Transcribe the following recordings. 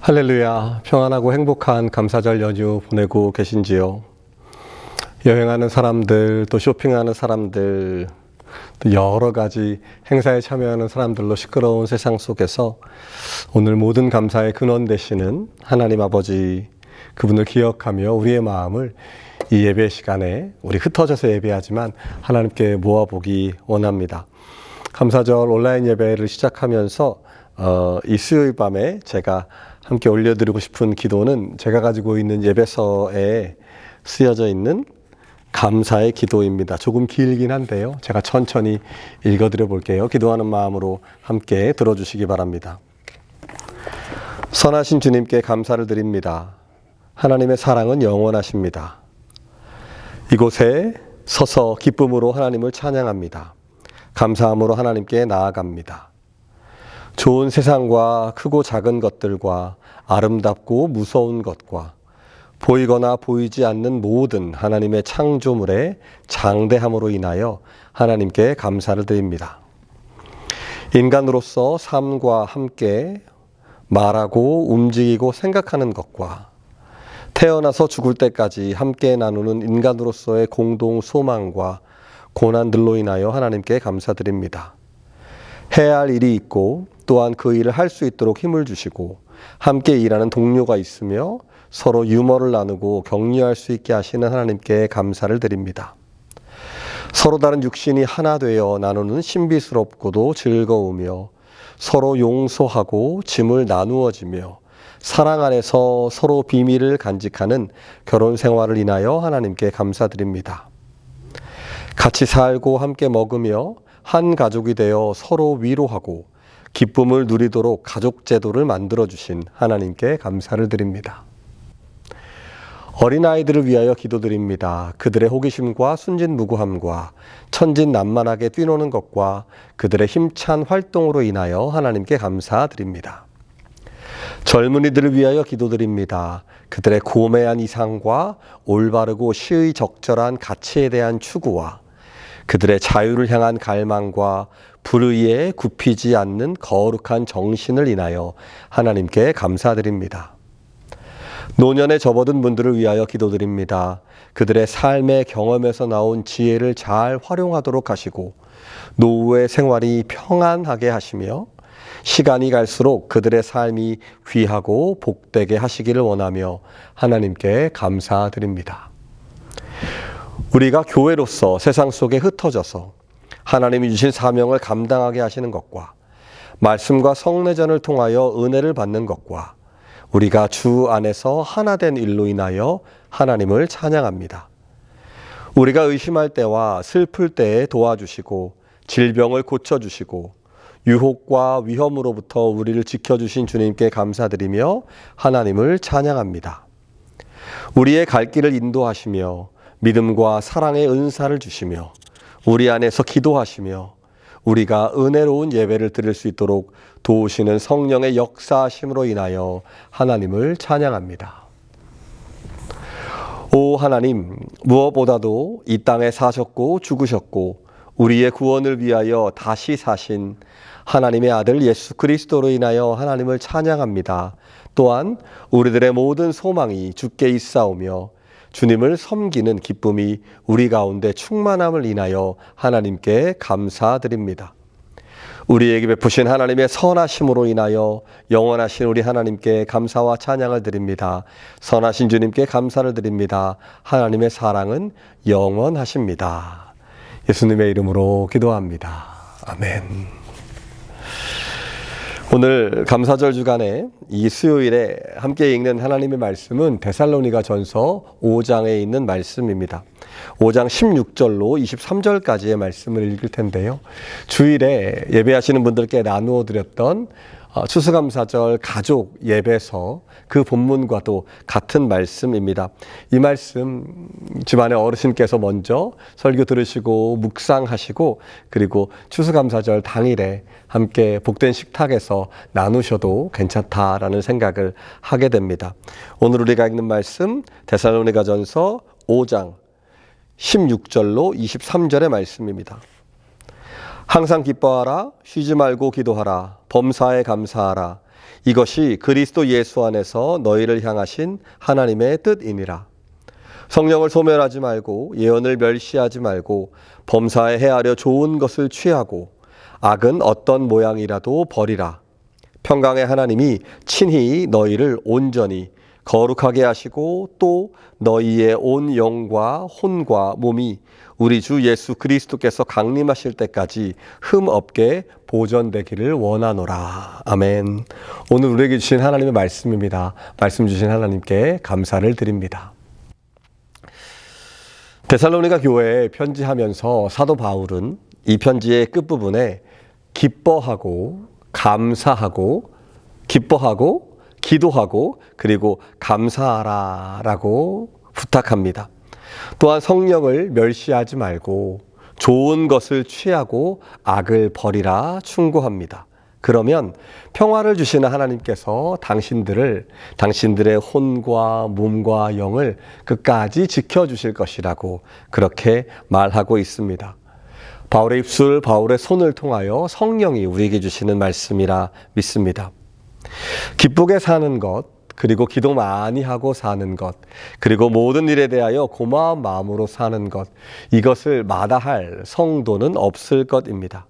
할렐루야, 평안하고 행복한 감사절 연휴 보내고 계신지요? 여행하는 사람들, 또 쇼핑하는 사람들, 또 여러 가지 행사에 참여하는 사람들로 시끄러운 세상 속에서 오늘 모든 감사의 근원 되시는 하나님 아버지, 그분을 기억하며 우리의 마음을 이 예배 시간에 우리 흩어져서 예배하지만 하나님께 모아보기 원합니다. 감사절 온라인 예배를 시작하면서 이 수요일 밤에 제가 함께 올려드리고 싶은 기도는 제가 가지고 있는 예배서에 쓰여져 있는 감사의 기도입니다. 조금 길긴 한데요. 제가 천천히 읽어드려 볼게요. 기도하는 마음으로 함께 들어주시기 바랍니다. 선하신 주님께 감사를 드립니다. 하나님의 사랑은 영원하십니다. 이곳에 서서 기쁨으로 하나님을 찬양합니다. 감사함으로 하나님께 나아갑니다. 좋은 세상과 크고 작은 것들과 아름답고 무서운 것과 보이거나 보이지 않는 모든 하나님의 창조물의 장대함으로 인하여 하나님께 감사를 드립니다. 인간으로서 삶과 함께 말하고 움직이고 생각하는 것과 태어나서 죽을 때까지 함께 나누는 인간으로서의 공동 소망과 고난들로 인하여 하나님께 감사드립니다. 해야 할 일이 있고 또한 그 일을 할 수 있도록 힘을 주시고 함께 일하는 동료가 있으며 서로 유머를 나누고 격려할 수 있게 하시는 하나님께 감사를 드립니다. 서로 다른 육신이 하나 되어 나누는 신비스럽고도 즐거우며 서로 용서하고 짐을 나누어지며 사랑 안에서 서로 비밀을 간직하는 결혼 생활을 인하여 하나님께 감사드립니다. 같이 살고 함께 먹으며 한 가족이 되어 서로 위로하고 기쁨을 누리도록 가족 제도를 만들어주신 하나님께 감사를 드립니다. 어린아이들을 위하여 기도드립니다. 그들의 호기심과 순진무구함과 천진난만하게 뛰노는 것과 그들의 힘찬 활동으로 인하여 하나님께 감사드립니다. 젊은이들을 위하여 기도드립니다. 그들의 고매한 이상과 올바르고 시의 적절한 가치에 대한 추구와 그들의 자유를 향한 갈망과 불의에 굽히지 않는 거룩한 정신을 인하여 하나님께 감사드립니다. 노년에 접어든 분들을 위하여 기도드립니다. 그들의 삶의 경험에서 나온 지혜를 잘 활용하도록 하시고 노후의 생활이 평안하게 하시며 시간이 갈수록 그들의 삶이 귀하고 복되게 하시기를 원하며 하나님께 감사드립니다. 우리가 교회로서 세상 속에 흩어져서 하나님이 주신 사명을 감당하게 하시는 것과 말씀과 성례전을 통하여 은혜를 받는 것과 우리가 주 안에서 하나 된 일로 인하여 하나님을 찬양합니다. 우리가 의심할 때와 슬플 때에 도와주시고 질병을 고쳐주시고 유혹과 위험으로부터 우리를 지켜주신 주님께 감사드리며 하나님을 찬양합니다. 우리의 갈 길을 인도하시며 믿음과 사랑의 은사를 주시며 우리 안에서 기도하시며 우리가 은혜로운 예배를 드릴 수 있도록 도우시는 성령의 역사하심으로 인하여 하나님을 찬양합니다. 오 하나님, 무엇보다도 이 땅에 사셨고 죽으셨고 우리의 구원을 위하여 다시 사신 하나님의 아들 예수 그리스도로 인하여 하나님을 찬양합니다. 또한 우리들의 모든 소망이 주께 있사오며 주님을 섬기는 기쁨이 우리 가운데 충만함을 인하여 하나님께 감사드립니다. 우리에게 베푸신 하나님의 선하심으로 인하여 영원하신 우리 하나님께 감사와 찬양을 드립니다. 선하신 주님께 감사를 드립니다. 하나님의 사랑은 영원하십니다. 예수님의 이름으로 기도합니다. 아멘. 오늘 감사절 주간에 이 수요일에 함께 읽는 하나님의 말씀은 데살로니가 전서 5장에 있는 말씀입니다. 5장 16절로 23절까지의 말씀을 읽을 텐데요. 주일에 예배하시는 분들께 나누어 드렸던 추수감사절 가족 예배서 그 본문과도 같은 말씀입니다. 이 말씀 집안의 어르신께서 먼저 설교 들으시고 묵상하시고 그리고 추수감사절 당일에 함께 복된 식탁에서 나누셔도 괜찮다라는 생각을 하게 됩니다. 오늘 우리가 읽는 말씀 데살로니가전서 5장 16절로 23절의 말씀입니다. 항상 기뻐하라, 쉬지 말고 기도하라, 범사에 감사하라. 이것이 그리스도 예수 안에서 너희를 향하신 하나님의 뜻이니라. 성령을 소멸하지 말고 예언을 멸시하지 말고 범사에 헤아려 좋은 것을 취하고 악은 어떤 모양이라도 버리라. 평강의 하나님이 친히 너희를 온전히 거룩하게 하시고 또 너희의 온 영과 혼과 몸이 우리 주 예수 그리스도께서 강림하실 때까지 흠 없게 보존되기를 원하노라. 아멘. 오늘 우리에게 주신 하나님의 말씀입니다. 말씀 주신 하나님께 감사를 드립니다. 데살로니가 교회에 편지하면서 사도 바울은 이 편지의 끝부분에 기뻐하고 감사하고 기뻐하고 기도하고 그리고 감사하라라고 부탁합니다. 또한 성령을 멸시하지 말고 좋은 것을 취하고 악을 버리라 충고합니다. 그러면 평화를 주시는 하나님께서 당신들의 혼과 몸과 영을 끝까지 지켜주실 것이라고 그렇게 말하고 있습니다. 바울의 입술, 바울의 손을 통하여 성령이 우리에게 주시는 말씀이라 믿습니다. 기쁘게 사는 것, 그리고 기도 많이 하고 사는 것, 그리고 모든 일에 대하여 고마운 마음으로 사는 것, 이것을 마다할 성도는 없을 것입니다.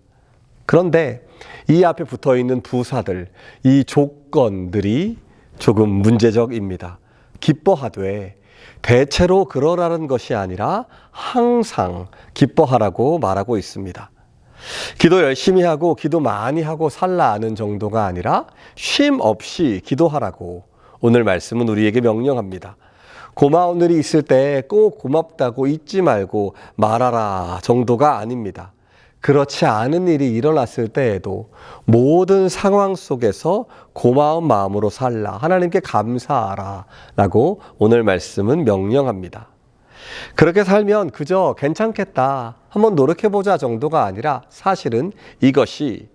그런데 이 앞에 붙어 있는 부사들, 이 조건들이 조금 문제적입니다. 기뻐하되 대체로 그러라는 것이 아니라 항상 기뻐하라고 말하고 있습니다. 기도 열심히 하고 기도 많이 하고 살라는 정도가 아니라 쉼 없이 기도하라고 오늘 말씀은 우리에게 명령합니다. 고마운 일이 있을 때 꼭 고맙다고 잊지 말고 말하라 정도가 아닙니다. 그렇지 않은 일이 일어났을 때에도 모든 상황 속에서 고마운 마음으로 살라, 하나님께 감사하라 라고 오늘 말씀은 명령합니다. 그렇게 살면 그저 괜찮겠다, 한번 노력해보자 정도가 아니라 사실은 이것이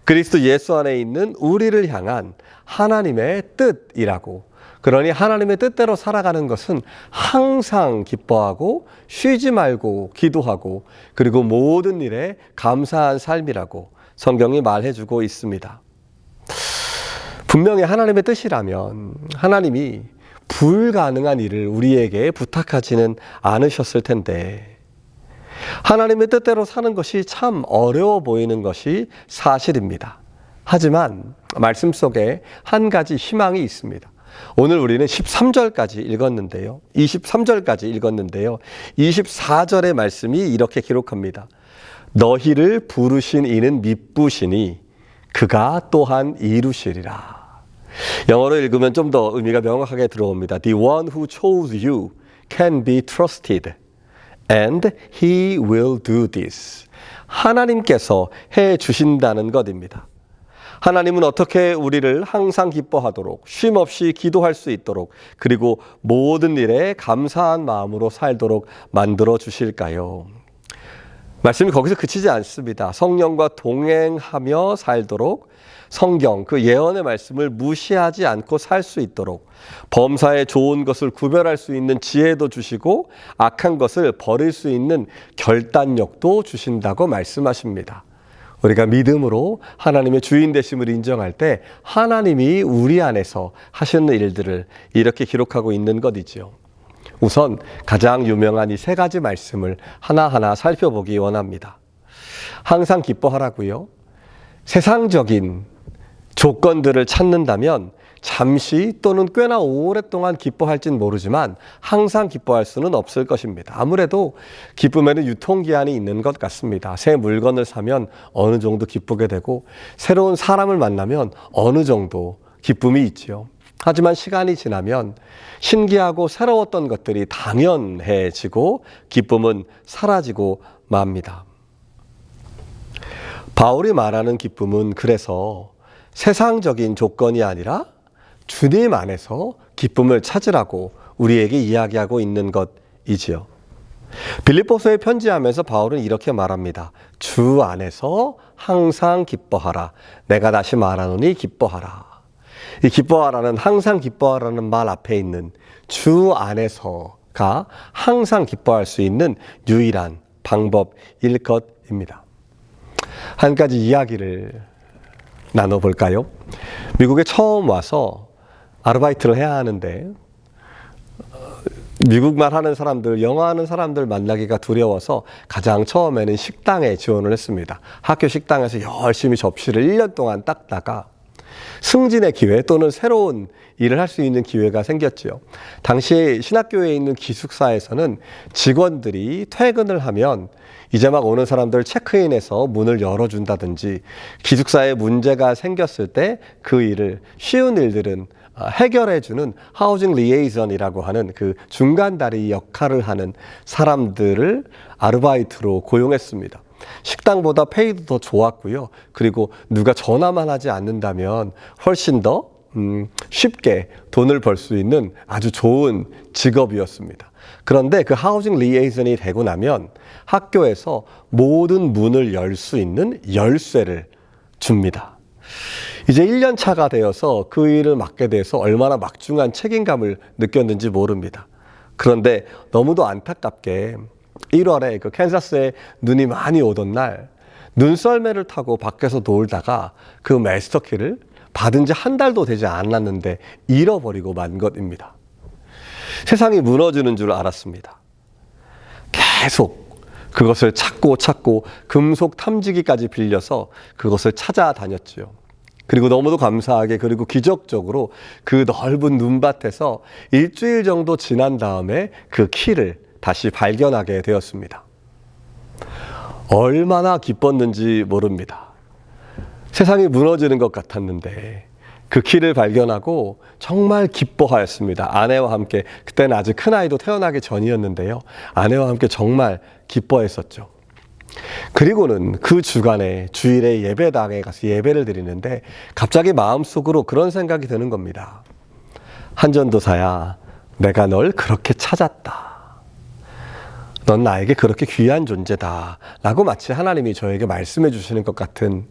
그리스도 예수 안에 있는 우리를 향한 하나님의 뜻이라고, 그러니 하나님의 뜻대로 살아가는 것은 항상 기뻐하고 쉬지 말고 기도하고 그리고 모든 일에 감사한 삶이라고 성경이 말해주고 있습니다. 분명히 하나님의 뜻이라면 하나님이 불가능한 일을 우리에게 부탁하지는 않으셨을 텐데, 하나님의 뜻대로 사는 것이 참 어려워 보이는 것이 사실입니다. 하지만 말씀 속에 한 가지 희망이 있습니다. 오늘 우리는 13절까지 읽었는데요. 24절의 말씀이 이렇게 기록합니다. 너희를 부르신 이는 미쁘시니 그가 또한 이루시리라. 영어로 읽으면 좀 더 의미가 명확하게 들어옵니다. The one who chose you can be trusted and he will do this. 하나님께서 해 주신다는 것입니다. 하나님은 어떻게 우리를 항상 기뻐하도록 쉼 없이 기도할 수 있도록 그리고 모든 일에 감사한 마음으로 살도록 만들어 주실까요? 말씀이 거기서 그치지 않습니다. 성령과 동행하며 살도록 성경, 그 예언의 말씀을 무시하지 않고 살 수 있도록 범사에 좋은 것을 구별할 수 있는 지혜도 주시고 악한 것을 버릴 수 있는 결단력도 주신다고 말씀하십니다. 우리가 믿음으로 하나님의 주인 되심을 인정할 때 하나님이 우리 안에서 하시는 일들을 이렇게 기록하고 있는 것이지요. 우선 가장 유명한 이 세 가지 말씀을 하나하나 살펴보기 원합니다. 항상 기뻐하라고요. 세상적인 조건들을 찾는다면 잠시 또는 꽤나 오랫동안 기뻐할진 모르지만 항상 기뻐할 수는 없을 것입니다. 아무래도 기쁨에는 유통기한이 있는 것 같습니다. 새 물건을 사면 어느 정도 기쁘게 되고 새로운 사람을 만나면 어느 정도 기쁨이 있지요. 하지만 시간이 지나면 신기하고 새로웠던 것들이 당연해지고 기쁨은 사라지고 맙니다. 바울이 말하는 기쁨은 그래서 세상적인 조건이 아니라 주님 안에서 기쁨을 찾으라고 우리에게 이야기하고 있는 것이지요. 빌립보서에 편지하면서 바울은 이렇게 말합니다. 주 안에서 항상 기뻐하라. 내가 다시 말하노니 기뻐하라. 이 기뻐하라는, 항상 기뻐하라는 말 앞에 있는 주 안에서가 항상 기뻐할 수 있는 유일한 방법일 것입니다. 한 가지 이야기를 나눠볼까요? 미국에 처음 와서 아르바이트를 해야 하는데 미국말 하는 사람들, 영어 하는 사람들 만나기가 두려워서 가장 처음에는 식당에 지원을 했습니다. 학교 식당에서 열심히 접시를 1년 동안 닦다가 승진의 기회 또는 새로운 일을 할 수 있는 기회가 생겼지요. 당시 신학교에 있는 기숙사에서는 직원들이 퇴근을 하면 이제 막 오는 사람들 체크인해서 문을 열어준다든지 기숙사에 문제가 생겼을 때 그 일을 쉬운 일들은 해결해주는 하우징 리에이전이라고 하는 그 중간다리 역할을 하는 사람들을 아르바이트로 고용했습니다. 식당보다 페이도 더 좋았고요. 그리고 누가 전화만 하지 않는다면 훨씬 더 쉽게 돈을 벌 수 있는 아주 좋은 직업이었습니다. 그런데 그 하우징 리에이전이 되고 나면 학교에서 모든 문을 열 수 있는 열쇠를 줍니다. 이제 1년 차가 되어서 그 일을 맡게 돼서 얼마나 막중한 책임감을 느꼈는지 모릅니다. 그런데 너무도 안타깝게 1월에 그 캔자스에 눈이 많이 오던 날 눈썰매를 타고 밖에서 놀다가 그 마스터키를 받은 지 한 달도 되지 않았는데 잃어버리고 만 것입니다. 세상이 무너지는 줄 알았습니다. 계속 그것을 찾고 금속 탐지기까지 빌려서 그것을 찾아다녔지요. 그리고 너무도 감사하게 그리고 기적적으로 그 넓은 눈밭에서 일주일 정도 지난 다음에 그 키를 다시 발견하게 되었습니다. 얼마나 기뻤는지 모릅니다. 세상이 무너지는 것 같았는데 그 키를 발견하고 정말 기뻐하였습니다. 아내와 함께, 그때는 아직 큰아이도 태어나기 전이었는데요. 아내와 함께 정말 기뻐했었죠. 그리고는 그 주간에 주일에 예배당에 가서 예배를 드리는데 갑자기 마음속으로 그런 생각이 드는 겁니다. 한전도사야, 내가 널 그렇게 찾았다. 넌 나에게 그렇게 귀한 존재다. 라고 마치 하나님이 저에게 말씀해 주시는 것 같은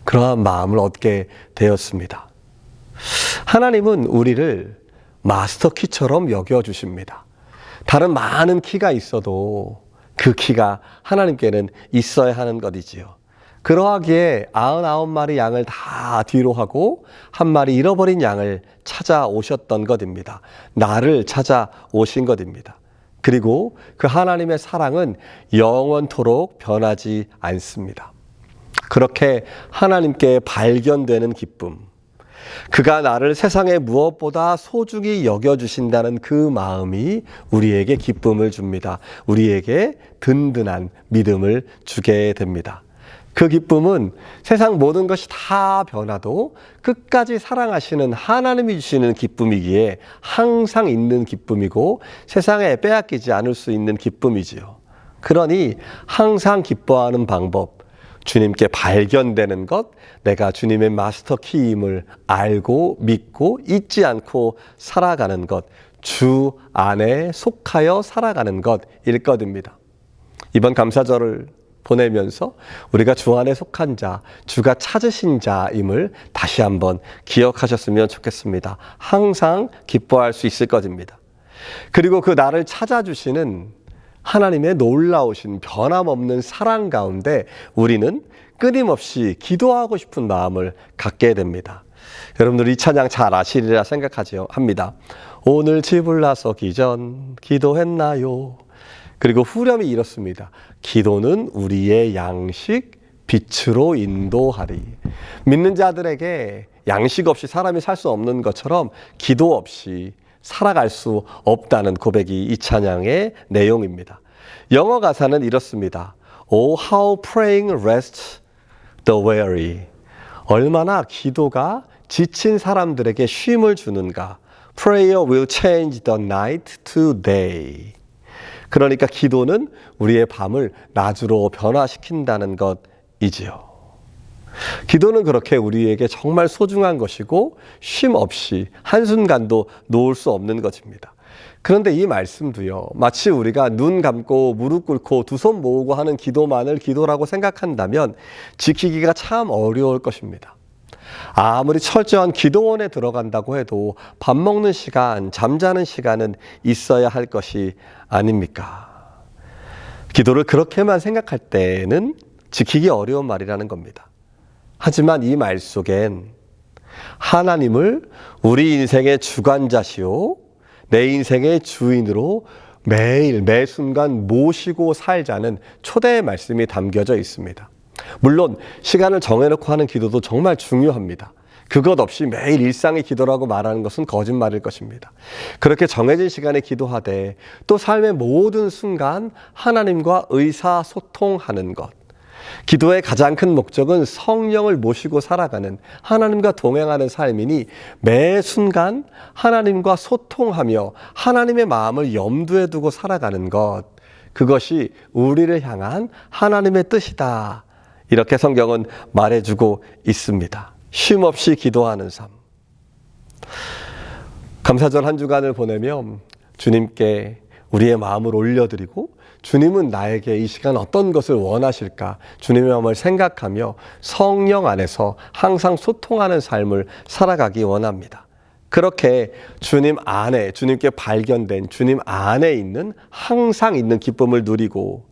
그러한 마음을 얻게 되었습니다. 하나님은 우리를 마스터 키처럼 여겨주십니다. 다른 많은 키가 있어도 그 키가 하나님께는 있어야 하는 것이지요. 그러하기에 99마리 양을 다 뒤로 하고 한 마리 잃어버린 양을 찾아오셨던 것입니다. 나를 찾아오신 것입니다. 그리고 그 하나님의 사랑은 영원토록 변하지 않습니다. 그렇게 하나님께 발견되는 기쁨, 그가 나를 세상의 무엇보다 소중히 여겨주신다는 그 마음이 우리에게 기쁨을 줍니다. 우리에게 든든한 믿음을 주게 됩니다. 그 기쁨은 세상 모든 것이 다 변화도 끝까지 사랑하시는 하나님이 주시는 기쁨이기에 항상 있는 기쁨이고 세상에 빼앗기지 않을 수 있는 기쁨이지요. 그러니 항상 기뻐하는 방법, 주님께 발견되는 것, 내가 주님의 마스터 키임을 알고 믿고 잊지 않고 살아가는 것, 주 안에 속하여 살아가는 것일 것입니다. 이번 감사절을 보내면서 우리가 주 안에 속한 자, 주가 찾으신 자임을 다시 한번 기억하셨으면 좋겠습니다. 항상 기뻐할 수 있을 것입니다. 그리고 그 나를 찾아주시는 하나님의 놀라우신 변함없는 사랑 가운데 우리는 끊임없이 기도하고 싶은 마음을 갖게 됩니다. 여러분들 이 찬양 잘 아시리라 합니다. 오늘 집을 나서기 전 기도했나요? 그리고 후렴이 이렇습니다. 기도는 우리의 양식, 빛으로 인도하리. 믿는 자들에게 양식 없이 사람이 살 수 없는 것처럼 기도 없이 살아갈 수 없다는 고백이 이 찬양의 내용입니다. 영어 가사는 이렇습니다. Oh, how praying rests the weary. 얼마나 기도가 지친 사람들에게 쉼을 주는가. Prayer will change the night to day. 그러니까 기도는 우리의 밤을 낮으로 변화시킨다는 것이지요. 기도는 그렇게 우리에게 정말 소중한 것이고 쉼 없이 한순간도 놓을 수 없는 것입니다. 그런데 이 말씀도요, 마치 우리가 눈 감고 무릎 꿇고 두 손 모으고 하는 기도만을 기도라고 생각한다면 지키기가 참 어려울 것입니다. 아무리 철저한 기도원에 들어간다고 해도 밥 먹는 시간, 잠자는 시간은 있어야 할 것이 아닙니까? 기도를 그렇게만 생각할 때는 지키기 어려운 말이라는 겁니다. 하지만 이 말 속엔 하나님을 우리 인생의 주관자시오, 내 인생의 주인으로 매일 매 순간 모시고 살자는 초대의 말씀이 담겨져 있습니다. 물론 시간을 정해놓고 하는 기도도 정말 중요합니다. 그것 없이 매일 일상의 기도라고 말하는 것은 거짓말일 것입니다. 그렇게 정해진 시간에 기도하되 또 삶의 모든 순간 하나님과 의사소통하는 것, 기도의 가장 큰 목적은 성령을 모시고 살아가는, 하나님과 동행하는 삶이니 매 순간 하나님과 소통하며 하나님의 마음을 염두에 두고 살아가는 것, 그것이 우리를 향한 하나님의 뜻이다. 이렇게 성경은 말해주고 있습니다. 쉼없이 기도하는 삶. 감사절 한 주간을 보내며 주님께 우리의 마음을 올려드리고 주님은 나에게 이 시간 어떤 것을 원하실까? 주님의 마음을 생각하며 성령 안에서 항상 소통하는 삶을 살아가기 원합니다. 그렇게 주님 안에, 주님께 발견된 주님 안에 있는 항상 있는 기쁨을 누리고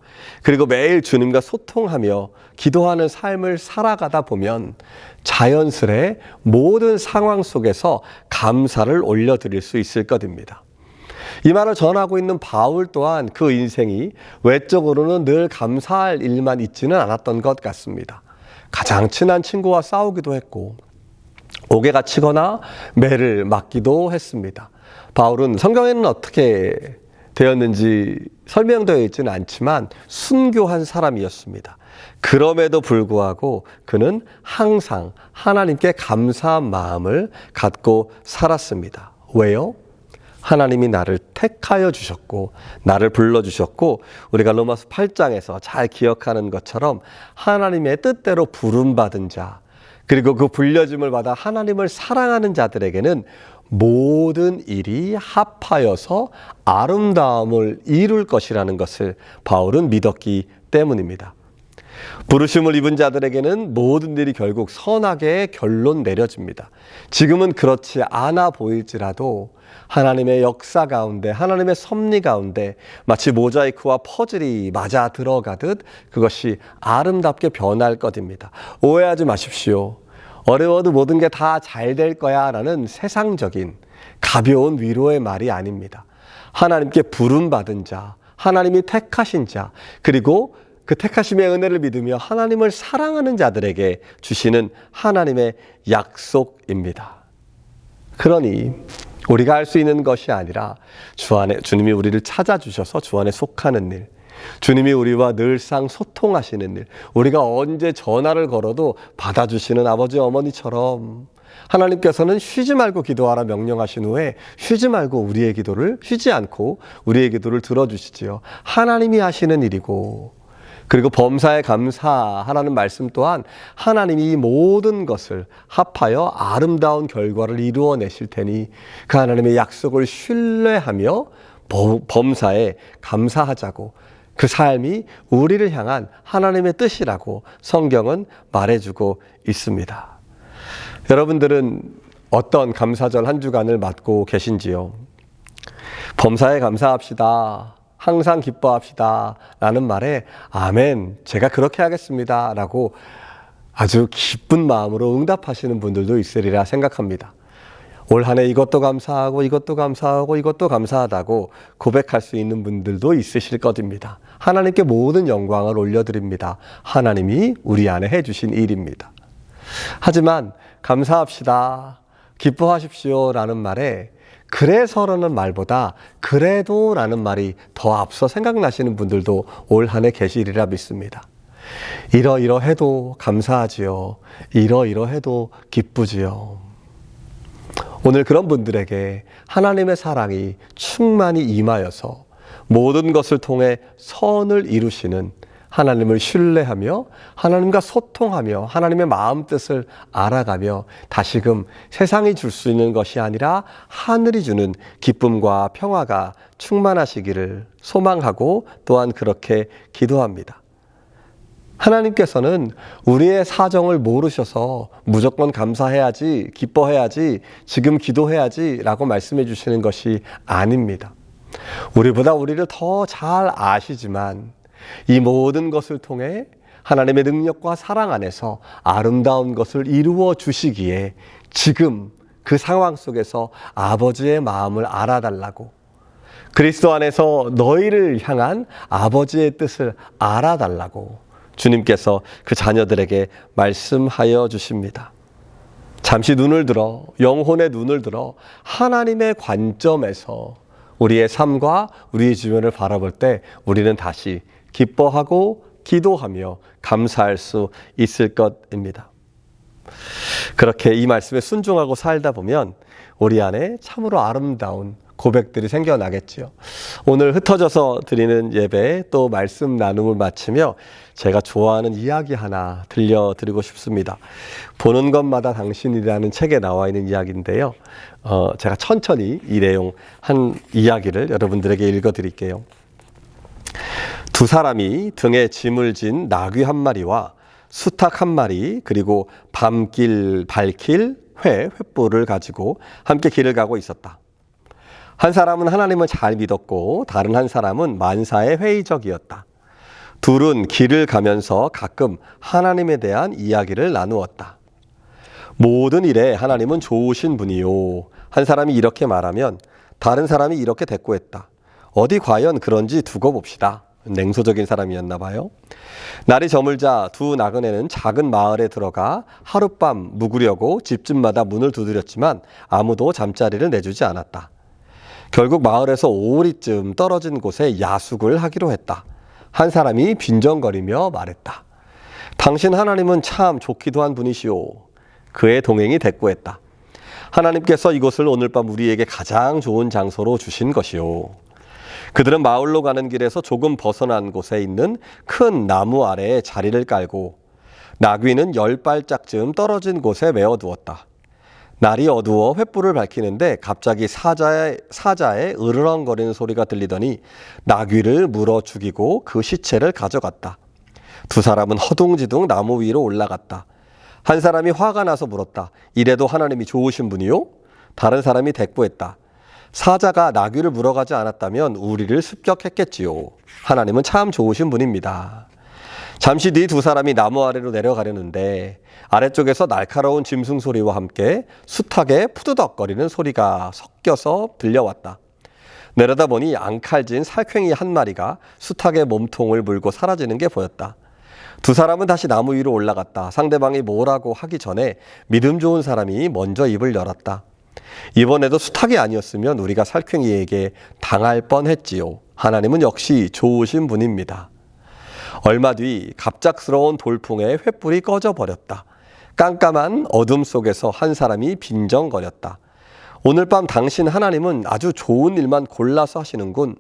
그리고 매일 주님과 소통하며 기도하는 삶을 살아가다 보면 자연스레 모든 상황 속에서 감사를 올려드릴 수 있을 것입니다. 이 말을 전하고 있는 바울 또한 그 인생이 외적으로는 늘 감사할 일만 있지는 않았던 것 같습니다. 가장 친한 친구와 싸우기도 했고 옥에 갇히거나 매를 맞기도 했습니다. 바울은 성경에는 어떻게 되었는지 설명되어 있지는 않지만 순교한 사람이었습니다. 그럼에도 불구하고 그는 항상 하나님께 감사한 마음을 갖고 살았습니다. 왜요? 하나님이 나를 택하여 주셨고 나를 불러주셨고 우리가 로마서 8장에서 잘 기억하는 것처럼 하나님의 뜻대로 부름받은 자 그리고 그 불려짐을 받아 하나님을 사랑하는 자들에게는 모든 일이 합하여서 아름다움을 이룰 것이라는 것을 바울은 믿었기 때문입니다. 부르심을 입은 자들에게는 모든 일이 결국 선하게 결론 내려집니다. 지금은 그렇지 않아 보일지라도 하나님의 역사 가운데 하나님의 섭리 가운데 마치 모자이크와 퍼즐이 맞아 들어가듯 그것이 아름답게 변할 것입니다. 오해하지 마십시오. 어려워도 모든 게 다 잘 될 거야 라는 세상적인 가벼운 위로의 말이 아닙니다. 하나님께 부름받은 자, 하나님이 택하신 자, 그리고 그 택하심의 은혜를 믿으며 하나님을 사랑하는 자들에게 주시는 하나님의 약속입니다. 그러니 우리가 할 수 있는 것이 아니라 주 안에 주님이 우리를 찾아주셔서 주 안에 속하는 일, 주님이 우리와 늘상 소통하시는 일, 우리가 언제 전화를 걸어도 받아주시는 아버지 어머니처럼 하나님께서는 쉬지 말고 기도하라 명령하신 후에 쉬지 말고 우리의 기도를 쉬지 않고 우리의 기도를 들어주시지요. 하나님이 하시는 일이고 그리고 범사에 감사하라는 말씀 또한 하나님이 이 모든 것을 합하여 아름다운 결과를 이루어내실 테니 그 하나님의 약속을 신뢰하며 범사에 감사하자고 그 삶이 우리를 향한 하나님의 뜻이라고 성경은 말해주고 있습니다. 여러분들은 어떤 감사절 한 주간을 맞고 계신지요? 범사에 감사합시다. 항상 기뻐합시다. 라는 말에 아멘, 제가 그렇게 하겠습니다. 라고 아주 기쁜 마음으로 응답하시는 분들도 있으리라 생각합니다. 올 한 해 이것도 감사하고 이것도 감사하고 이것도 감사하다고 고백할 수 있는 분들도 있으실 것입니다. 하나님께 모든 영광을 올려드립니다. 하나님이 우리 안에 해주신 일입니다. 하지만 감사합시다, 기뻐하십시오 라는 말에 그래서라는 말보다 그래도 라는 말이 더 앞서 생각나시는 분들도 올 한 해 계시리라 믿습니다. 이러이러해도 감사하지요. 이러이러해도 기쁘지요. 오늘 그런 분들에게 하나님의 사랑이 충만히 임하여서 모든 것을 통해 선을 이루시는 하나님을 신뢰하며 하나님과 소통하며 하나님의 마음 뜻을 알아가며 다시금 세상이 줄 수 있는 것이 아니라 하늘이 주는 기쁨과 평화가 충만하시기를 소망하고 또한 그렇게 기도합니다. 하나님께서는 우리의 사정을 모르셔서 무조건 감사해야지, 기뻐해야지, 지금 기도해야지 라고 말씀해 주시는 것이 아닙니다. 우리보다 우리를 더 잘 아시지만 이 모든 것을 통해 하나님의 능력과 사랑 안에서 아름다운 것을 이루어 주시기에 지금 그 상황 속에서 아버지의 마음을 알아달라고, 그리스도 안에서 너희를 향한 아버지의 뜻을 알아달라고 주님께서 그 자녀들에게 말씀하여 주십니다. 잠시 눈을 들어, 영혼의 눈을 들어 하나님의 관점에서 우리의 삶과 우리의 주변을 바라볼 때 우리는 다시 기뻐하고 기도하며 감사할 수 있을 것입니다. 그렇게 이 말씀에 순종하고 살다 보면 우리 안에 참으로 아름다운 고백들이 생겨나겠지요. 오늘 흩어져서 드리는 예배 또 말씀 나눔을 마치며 제가 좋아하는 이야기 하나 들려드리고 싶습니다. 보는 것마다 당신이라는 책에 나와 있는 이야기인데요. 제가 천천히 이 내용 한 이야기를 여러분들에게 읽어드릴게요. 두 사람이 등에 짐을 진 나귀 한 마리와 수탉 한 마리 그리고 밤길 밝힐 횃불을 가지고 함께 길을 가고 있었다. 한 사람은 하나님을 잘 믿었고 다른 한 사람은 만사에 회의적이었다. 둘은 길을 가면서 가끔 하나님에 대한 이야기를 나누었다. 모든 일에 하나님은 좋으신 분이요. 한 사람이 이렇게 말하면 다른 사람이 이렇게 대꾸했다. 어디 과연 그런지 두고 봅시다. 냉소적인 사람이었나 봐요. 날이 저물자 두 나그네는 작은 마을에 들어가 하룻밤 묵으려고 집집마다 문을 두드렸지만 아무도 잠자리를 내주지 않았다. 결국 마을에서 5리쯤 떨어진 곳에 야숙을 하기로 했다. 한 사람이 빈정거리며 말했다. 당신 하나님은 참 좋기도 한 분이시오. 그의 동행이 대꾸했다. 하나님께서 이곳을 오늘 밤 우리에게 가장 좋은 장소로 주신 것이오. 그들은 마을로 가는 길에서 조금 벗어난 곳에 있는 큰 나무 아래에 자리를 깔고 나귀는 10발짝쯤 떨어진 곳에 메어두었다. 날이 어두워 횃불을 밝히는데 갑자기 사자의 으르렁거리는 소리가 들리더니 나귀를 물어 죽이고 그 시체를 가져갔다. 두 사람은 허둥지둥 나무 위로 올라갔다. 한 사람이 화가 나서 물었다. 이래도 하나님이 좋으신 분이요? 다른 사람이 대꾸했다. 사자가 나귀를 물어가지 않았다면 우리를 습격했겠지요. 하나님은 참 좋으신 분입니다. 잠시 뒤 두 사람이 나무 아래로 내려가려는데 아래쪽에서 날카로운 짐승 소리와 함께 수탉의 푸드덕거리는 소리가 섞여서 들려왔다. 내려다보니 앙칼진 살쾡이 한 마리가 수탉의 몸통을 물고 사라지는 게 보였다. 두 사람은 다시 나무 위로 올라갔다. 상대방이 뭐라고 하기 전에 믿음 좋은 사람이 먼저 입을 열었다. 이번에도 수탉이 아니었으면 우리가 살쾡이에게 당할 뻔했지요. 하나님은 역시 좋으신 분입니다. 얼마 뒤 갑작스러운 돌풍에 횃불이 꺼져버렸다. 깜깜한 어둠 속에서 한 사람이 빈정거렸다. 오늘 밤 당신 하나님은 아주 좋은 일만 골라서 하시는군.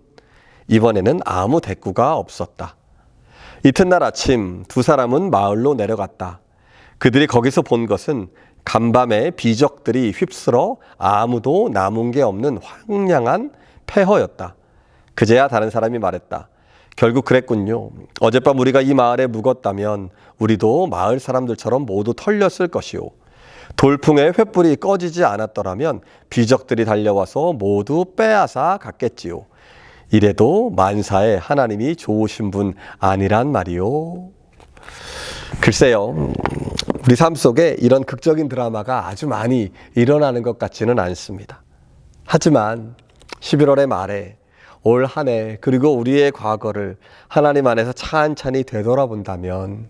이번에는 아무 대꾸가 없었다. 이튿날 아침 두 사람은 마을로 내려갔다. 그들이 거기서 본 것은 간밤에 비적들이 휩쓸어 아무도 남은 게 없는 황량한 폐허였다. 그제야 다른 사람이 말했다. 결국 그랬군요. 어젯밤 우리가 이 마을에 묵었다면 우리도 마을 사람들처럼 모두 털렸을 것이오. 돌풍에 횃불이 꺼지지 않았더라면 비적들이 달려와서 모두 빼앗아 갔겠지요. 이래도 만사에 하나님이 좋으신 분 아니란 말이요. 글쎄요, 우리 삶 속에 이런 극적인 드라마가 아주 많이 일어나는 것 같지는 않습니다. 하지만 11월의 말에 올 한 해 그리고 우리의 과거를 하나님 안에서 찬찬히 되돌아본다면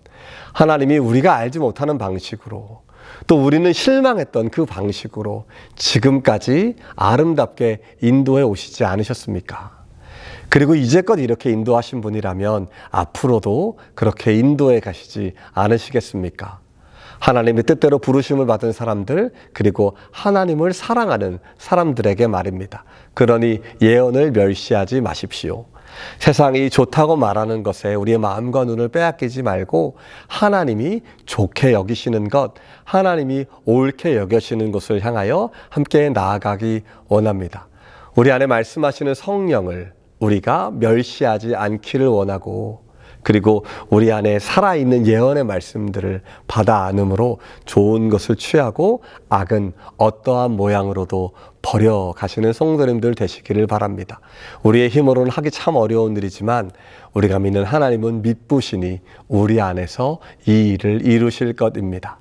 하나님이 우리가 알지 못하는 방식으로 또 우리는 실망했던 그 방식으로 지금까지 아름답게 인도해 오시지 않으셨습니까? 그리고 이제껏 이렇게 인도하신 분이라면 앞으로도 그렇게 인도해 가시지 않으시겠습니까? 하나님의 뜻대로 부르심을 받은 사람들, 그리고 하나님을 사랑하는 사람들에게 말입니다. 그러니 예언을 멸시하지 마십시오. 세상이 좋다고 말하는 것에 우리의 마음과 눈을 빼앗기지 말고 하나님이 좋게 여기시는 것, 하나님이 옳게 여기시는 것을 향하여 함께 나아가기 원합니다. 우리 안에 말씀하시는 성령을 우리가 멸시하지 않기를 원하고 그리고 우리 안에 살아있는 예언의 말씀들을 받아 안음으로 좋은 것을 취하고 악은 어떠한 모양으로도 버려가시는 성도님들 되시기를 바랍니다. 우리의 힘으로는 하기 참 어려운 일이지만 우리가 믿는 하나님은 믿부시니 우리 안에서 이 일을 이루실 것입니다.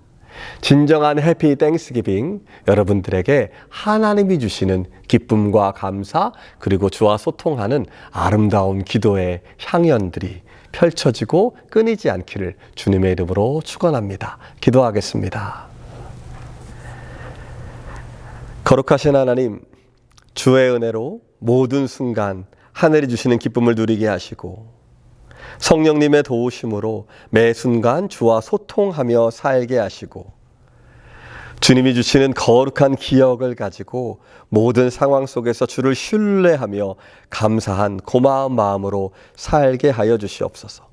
진정한 해피 땡스기빙, 여러분들에게 하나님이 주시는 기쁨과 감사, 그리고 주와 소통하는 아름다운 기도의 향연들이 펼쳐지고 끊이지 않기를 주님의 이름으로 축원합니다. 기도하겠습니다. 거룩하신 하나님, 주의 은혜로 모든 순간 하늘이 주시는 기쁨을 누리게 하시고 성령님의 도우심으로 매 순간 주와 소통하며 살게 하시고 주님이 주시는 거룩한 기억을 가지고 모든 상황 속에서 주를 신뢰하며 감사한 고마운 마음으로 살게 하여 주시옵소서.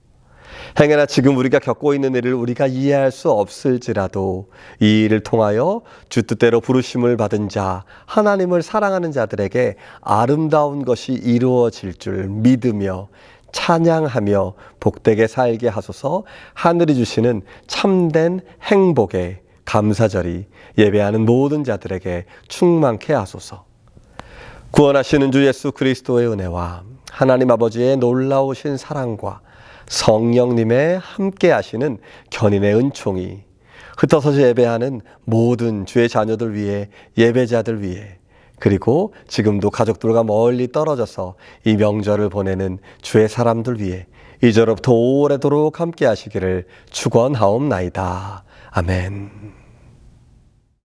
행여나 지금 우리가 겪고 있는 일을 우리가 이해할 수 없을지라도 이 일을 통하여 주 뜻대로 부르심을 받은 자, 하나님을 사랑하는 자들에게 아름다운 것이 이루어질 줄 믿으며 찬양하며 복되게 살게 하소서. 하늘이 주시는 참된 행복의 감사절이 예배하는 모든 자들에게 충만케 하소서. 구원하시는 주 예수 그리스도의 은혜와 하나님 아버지의 놀라우신 사랑과 성령님의 함께 하시는 견인의 은총이 흩어서 예배하는 모든 주의 자녀들 위해, 예배자들 위해, 그리고 지금도 가족들과 멀리 떨어져서 이 명절을 보내는 주의 사람들 위해 이제로부터 오래도록 함께 하시기를 축원하옵나이다. 아멘.